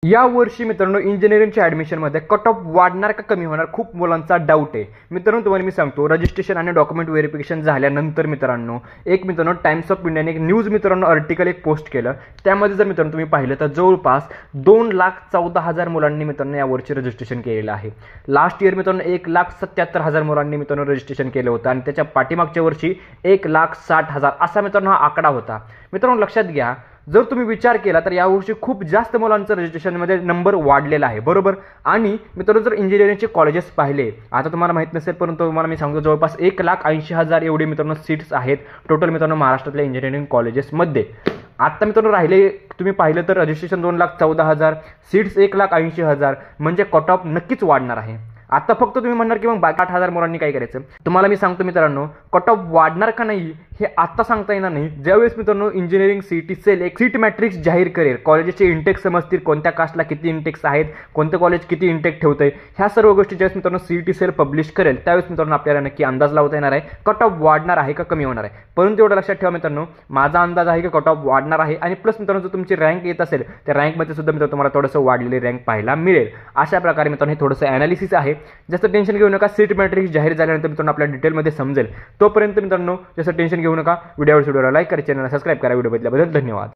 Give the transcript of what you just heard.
या वर्षी मित्रांनो इंजिनिअरिंगच्या ॲडमिशनमध्ये कट ऑफ वाढणार का कमी होणार खूप मुलांचा डाऊट आहे। मित्रांनो तुम्हाला मी सांगतो, रजिस्ट्रेशन आणि डॉक्युमेंट व्हेरिफिकेशन झाल्यानंतर मित्रांनो मित्रांनो टाइम्स ऑफ इंडियाने एक न्यूज मित्रांनो आर्टिकल एक पोस्ट केलं। त्यामध्ये जर मित्रांनो तुम्ही पाहिलं तर जवळपास 2,14,000 मुलांनी मित्रांनो यावर्षी रजिस्ट्रेशन केलेलं आहे। लास्ट इयर मित्रांनो 1,77,000 मुलांनी मित्रांनो रजिस्ट्रेशन केलं होतं आणि त्याच्या पाठीमागच्या वर्षी 1,60,000 असा मित्रांनो हा आकडा होता। मित्रांनो लक्षात घ्या, जर तुम्ही विचार केला तर यावर्षी खूप जास्त मुलांचं रजिस्ट्रेशनमध्ये नंबर वाढलेला आहे, बरोबर। आणि मित्रांनो जर इंजिनिअरिंगचे कॉलेजेस पाहिले, आता तुम्हाला माहित नसेल परंतु तुम्हाला मी सांगतो जवळपास 1,80,000 एवढे मित्रांनो सीट्स आहेत टोटल मित्रांनो महाराष्ट्रातल्या इंजिनिअरिंग कॉलेजेसमध्ये। आता मित्रांनो राहिले तुम्ही पाहिलं तर रजिस्ट्रेशन 2,14,000, सीट्स 1,80,000 म्हणजे कट ऑफ नक्कीच वाढणार आहे। आता फक्त तुम्ही म्हणणार की मग 8,000 मुलांनी काय करायचं, तुम्हाला मी सांगतो मित्रांनो कट ऑफ वाढणार का नाही हे आता सांगता येणार नाही। ज्यावेळेस मित्रांनो इंजिनिअरिंग सीटी सेल एक सीट मॅट्रिक्स जाहीर करेल, कॉलेजचे इंटेक्स समजतील, कोणत्या कास्टला किती इंटेक्स आहेत, कोणतं कॉलेज किती इंटेक ठेवतंय, ह्या सर्व गोष्टी ज्यावेळेस मित्रांनो सीटी सेल पब्लिश करेल त्यावेळेस मित्रांनो आपल्याला नक्की अंदाज लावता येणार आहे कट ऑफ वाढणार आहे का कमी होणार आहे। परंतु एवढं लक्षात ठेवा मित्रांनो, माझा अंदाज आहे की कट ऑफ वाढणार आहे आणि प्लस मित्रांनो जर तुमची रँक येत असेल त्या रँकमध्ये सुद्धा मित्रांनो तुम्हाला थोडंसं वाढलेली रँक पाहायला मिळेल। अशा प्रकारे मित्रांनो हे थोडंसं ॲनालिसिस आहे, जास्त टेन्शन घेऊ नका। सीट मॅट्रिक्स जाहीर झाल्यानंतर मित्रांनो आपल्या डिटेलमध्ये समजेल, तोपर्यंत मित्रांनो जास्त टेन्शन घेऊ नका। व्हिडिओला लाईक करा, चॅनलला सबस्क्राइब करा। व्हिडिओ बघितल्याबद्दल धन्यवाद।